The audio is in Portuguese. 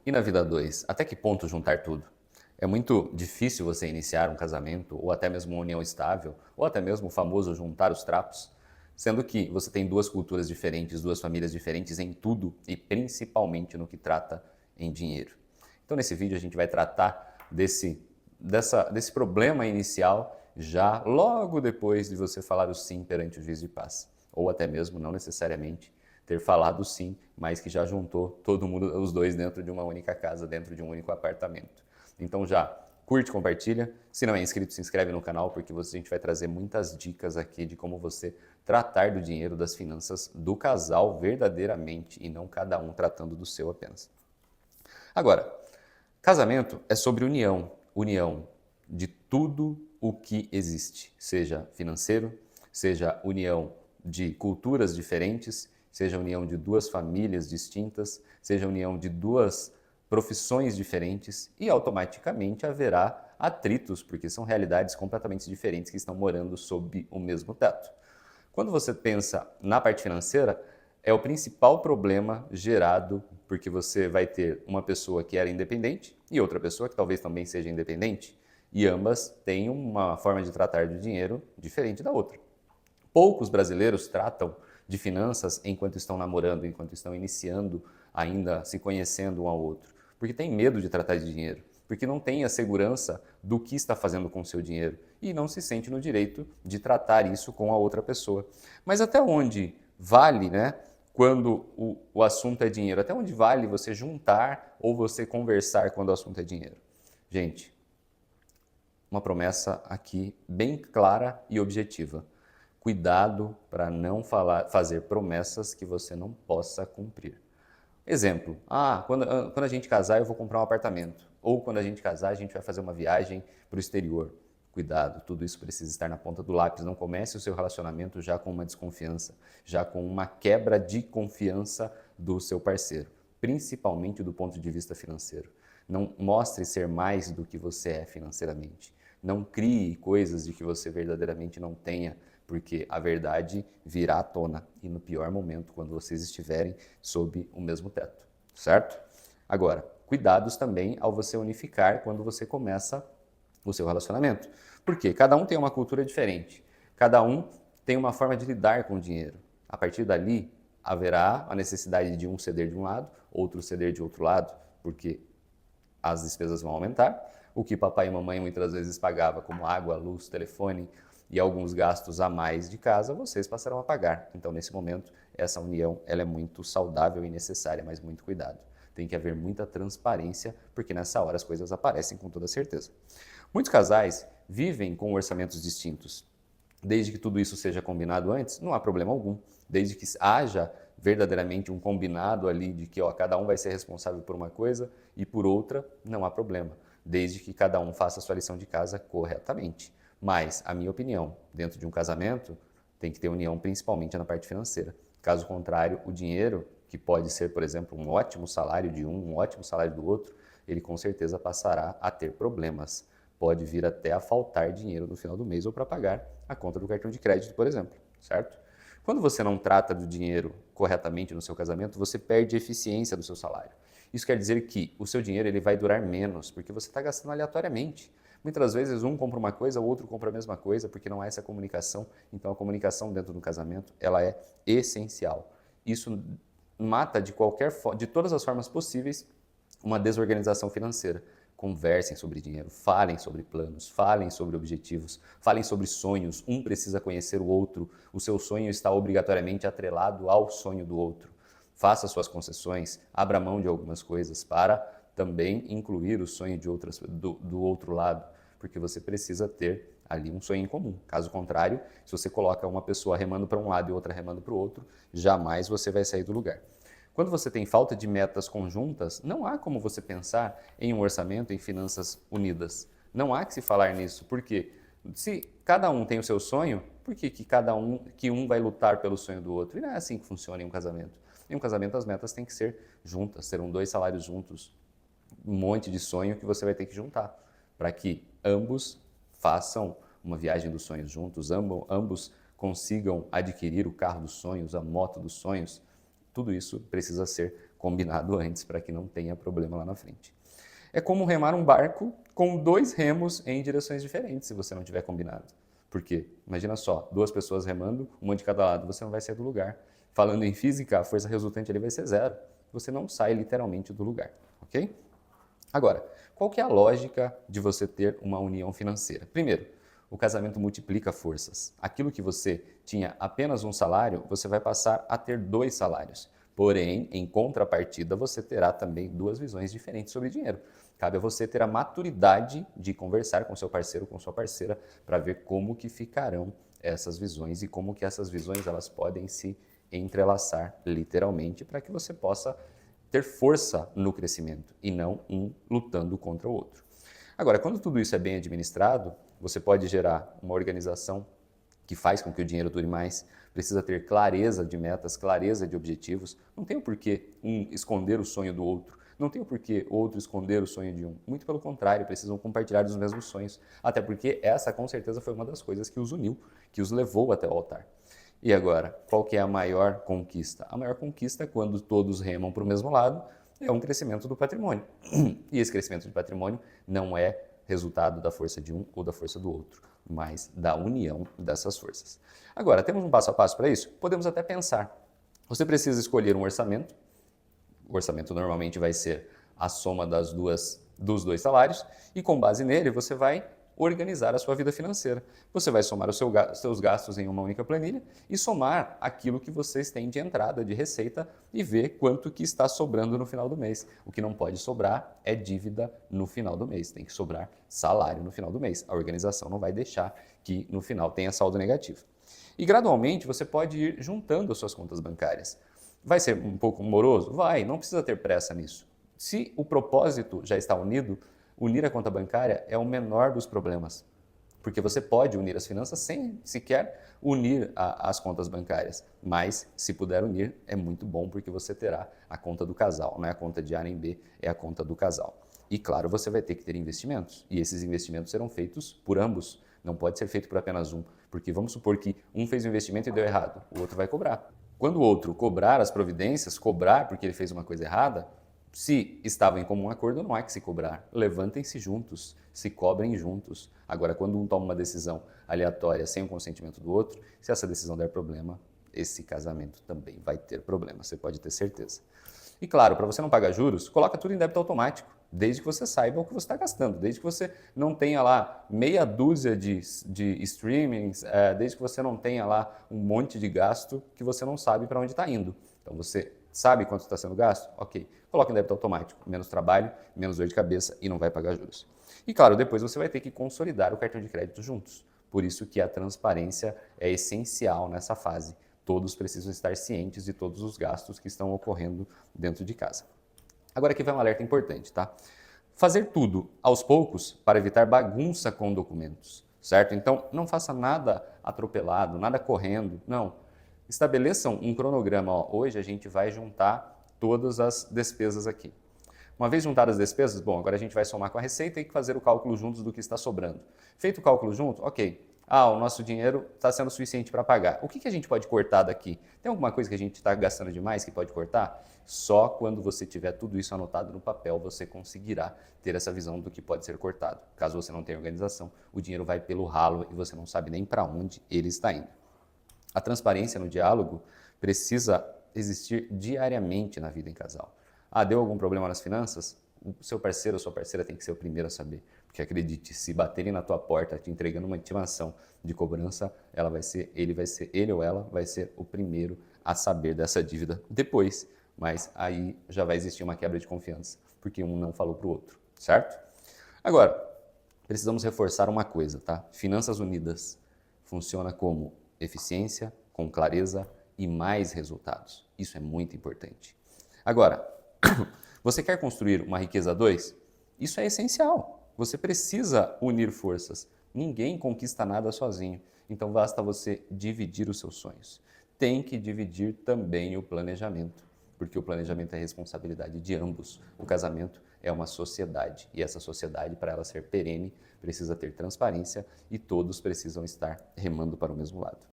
E na vida 2, até que ponto juntar tudo? É muito difícil você iniciar um casamento, ou até mesmo uma união estável, ou até mesmo o famoso juntar os trapos, sendo que você tem duas culturas diferentes, duas famílias diferentes em tudo e principalmente no que trata em dinheiro. Então, nesse vídeo, a gente vai tratar desse problema inicial já logo depois de você falar o sim perante o juiz de paz, ou até mesmo não necessariamente ter falado sim, mas que já juntou todo mundo, os dois dentro de uma única casa, dentro de um único apartamento. Então já curte, compartilha. Se não é inscrito, se inscreve no canal, porque a gente vai trazer muitas dicas aqui de como você tratar do dinheiro, das finanças do casal verdadeiramente e não cada um tratando do seu apenas. Agora, casamento é sobre união, união de tudo o que existe, seja financeiro, seja união de culturas diferentes, seja união de duas famílias distintas, seja união de duas profissões diferentes e automaticamente haverá atritos, porque são realidades completamente diferentes que estão morando sob o mesmo teto. Quando você pensa na parte financeira, é o principal problema gerado porque você vai ter uma pessoa que era independente e outra pessoa que talvez também seja independente, e ambas têm uma forma de tratar do dinheiro diferente da outra. Poucos brasileiros tratam de finanças enquanto estão namorando, enquanto estão iniciando ainda, se conhecendo um ao outro, porque tem medo de tratar de dinheiro, porque não tem a segurança do que está fazendo com o seu dinheiro e não se sente no direito de tratar isso com a outra pessoa. Mas até onde vale, né? Quando o assunto é dinheiro, até onde vale você juntar ou você conversar quando o assunto é dinheiro? Gente, uma promessa aqui bem clara e objetiva. Cuidado para não fazer promessas que você não possa cumprir. Exemplo, quando a gente casar eu vou comprar um apartamento. Ou quando a gente casar a gente vai fazer uma viagem para o exterior. Cuidado, tudo isso precisa estar na ponta do lápis. Não comece o seu relacionamento já com uma desconfiança, já com uma quebra de confiança do seu parceiro, principalmente do ponto de vista financeiro. Não mostre ser mais do que você é financeiramente. Não crie coisas de que você verdadeiramente não tenha, porque a verdade virá à tona e no pior momento, quando vocês estiverem sob o mesmo teto, certo? Agora, cuidados também ao você unificar quando você começa o seu relacionamento, porque cada um tem uma cultura diferente, cada um tem uma forma de lidar com o dinheiro. A partir dali, haverá a necessidade de um ceder de um lado, outro ceder de outro lado, porque as despesas vão aumentar. O que papai e mamãe muitas vezes pagava, como água, luz, telefone e alguns gastos a mais de casa, vocês passarão a pagar. Então, nesse momento, essa união ela é muito saudável e necessária, mas muito cuidado. Tem que haver muita transparência, porque nessa hora as coisas aparecem com toda certeza. Muitos casais vivem com orçamentos distintos. Desde que tudo isso seja combinado antes, não há problema algum. Desde que haja verdadeiramente um combinado ali de que cada um vai ser responsável por uma coisa e por outra, não há problema. Desde que cada um faça a sua lição de casa corretamente. Mas, a minha opinião, dentro de um casamento, tem que ter união principalmente na parte financeira. Caso contrário, o dinheiro, que pode ser, por exemplo, um ótimo salário de um ótimo salário do outro, ele com certeza passará a ter problemas. Pode vir até a faltar dinheiro no final do mês ou para pagar a conta do cartão de crédito, por exemplo, certo? Quando você não trata do dinheiro corretamente no seu casamento, você perde a eficiência do seu salário. Isso quer dizer que o seu dinheiro ele vai durar menos, porque você está gastando aleatoriamente. Muitas vezes um compra uma coisa, o outro compra a mesma coisa, porque não há essa comunicação. Então a comunicação dentro do casamento, ela é essencial. Isso mata de todas as formas possíveis uma desorganização financeira. Conversem sobre dinheiro, falem sobre planos, falem sobre objetivos, falem sobre sonhos. Um precisa conhecer o outro. O seu sonho está obrigatoriamente atrelado ao sonho do outro. Faça suas concessões, abra mão de algumas coisas para também incluir o sonho de do outro lado, porque você precisa ter ali um sonho em comum. Caso contrário, se você coloca uma pessoa remando para um lado e outra remando para o outro, jamais você vai sair do lugar. Quando você tem falta de metas conjuntas, não há como você pensar em um orçamento, em finanças unidas. Não há que se falar nisso, porque se cada um tem o seu sonho, por que um vai lutar pelo sonho do outro? E não é assim que funciona em um casamento. Em um casamento as metas têm que ser juntas, serão dois salários juntos, um monte de sonho que você vai ter que juntar, para que ambos façam uma viagem dos sonhos juntos, ambos consigam adquirir o carro dos sonhos, a moto dos sonhos. Tudo isso precisa ser combinado antes para que não tenha problema lá na frente. É como remar um barco com 2 remos em direções diferentes, se você não tiver combinado. Por quê? Imagina só, 2 pessoas remando, uma de cada lado, você não vai sair do lugar. Falando em física, a força resultante ali vai ser 0. Você não sai literalmente do lugar, ok? Agora, qual que é a lógica de você ter uma união financeira? Primeiro, o casamento multiplica forças. Aquilo que você tinha apenas um salário, você vai passar a ter 2 salários. Porém, em contrapartida, você terá também 2 visões diferentes sobre dinheiro. Cabe a você ter a maturidade de conversar com seu parceiro, com sua parceira, para ver como que ficarão essas visões e como que essas visões elas podem se entrelaçar literalmente para que você possa ter força no crescimento e não um lutando contra o outro. Agora, quando tudo isso é bem administrado, você pode gerar uma organização que faz com que o dinheiro dure mais, precisa ter clareza de metas, clareza de objetivos. Não tem o porquê um esconder o sonho do outro, não tem o porquê outro esconder o sonho de um. Muito pelo contrário, precisam compartilhar os mesmos sonhos. Até porque essa, com certeza, foi uma das coisas que os uniu, que os levou até o altar. E agora, qual que é a maior conquista? A maior conquista é quando todos remam para o mesmo lado, é um crescimento do patrimônio. E esse crescimento de patrimônio não é resultado da força de um ou da força do outro, mas da união dessas forças. Agora, temos um passo a passo para isso? Podemos até pensar. Você precisa escolher um orçamento. O orçamento normalmente vai ser a soma dos 2 salários e com base nele você vai organizar a sua vida financeira. Você vai somar os seus gastos em uma única planilha e somar aquilo que vocês têm de entrada, de receita e ver quanto que está sobrando no final do mês. O que não pode sobrar é dívida no final do mês, tem que sobrar salário no final do mês. A organização não vai deixar que no final tenha saldo negativo. E gradualmente você pode ir juntando as suas contas bancárias. Vai ser um pouco moroso? Vai, não precisa ter pressa nisso. Se o propósito já está unido, unir a conta bancária é o menor dos problemas, porque você pode unir as finanças sem sequer unir as contas bancárias, mas se puder unir é muito bom porque você terá a conta do casal, não é a conta de A nem B, é a conta do casal. E claro, você vai ter que ter investimentos, e esses investimentos serão feitos por ambos, não pode ser feito por apenas um, porque vamos supor que um fez o investimento e deu errado, o outro vai cobrar. Quando o outro cobrar as providências, cobrar porque ele fez uma coisa errada, se estavam em comum acordo, não há que se cobrar. Levantem-se juntos, se cobrem juntos. Agora, quando um toma uma decisão aleatória sem o consentimento do outro, se essa decisão der problema, esse casamento também vai ter problema, você pode ter certeza. E claro, para você não pagar juros, coloca tudo em débito automático, desde que você saiba o que você está gastando, desde que você não tenha lá meia dúzia de streamings, desde que você não tenha lá um monte de gasto que você não sabe para onde está indo. Então você sabe quanto está sendo gasto? Ok. Coloca em débito automático. Menos trabalho, menos dor de cabeça e não vai pagar juros. E claro, depois você vai ter que consolidar o cartão de crédito juntos. Por isso que a transparência é essencial nessa fase. Todos precisam estar cientes de todos os gastos que estão ocorrendo dentro de casa. Agora aqui vai um alerta importante, tá? Fazer tudo aos poucos para evitar bagunça com documentos, certo? Então, não faça nada atropelado, nada correndo, não. Estabeleçam um cronograma. Ó, hoje a gente vai juntar todas as despesas aqui. Uma vez juntadas as despesas, bom, agora a gente vai somar com a receita e fazer o cálculo juntos do que está sobrando. Feito o cálculo junto, ok. O nosso dinheiro está sendo suficiente para pagar. O que a gente pode cortar daqui? Tem alguma coisa que a gente está gastando demais que pode cortar? Só quando você tiver tudo isso anotado no papel, você conseguirá ter essa visão do que pode ser cortado. Caso você não tenha organização, o dinheiro vai pelo ralo e você não sabe nem para onde ele está indo. A transparência no diálogo precisa existir diariamente na vida em casal. Deu algum problema nas finanças? O seu parceiro ou sua parceira tem que ser o primeiro a saber. Porque acredite, se baterem na tua porta te entregando uma intimação de cobrança, ele ou ela vai ser o primeiro a saber dessa dívida depois. Mas aí já vai existir uma quebra de confiança, porque um não falou para o outro, certo? Agora, precisamos reforçar uma coisa, tá? Finanças unidas funciona como eficiência, com clareza e mais resultados. Isso é muito importante. Agora, você quer construir uma riqueza 2? Isso é essencial. Você precisa unir forças. Ninguém conquista nada sozinho. Então basta você dividir os seus sonhos. Tem que dividir também o planejamento, porque o planejamento é responsabilidade de ambos. O casamento é uma sociedade e essa sociedade, para ela ser perene, precisa ter transparência e todos precisam estar remando para o mesmo lado.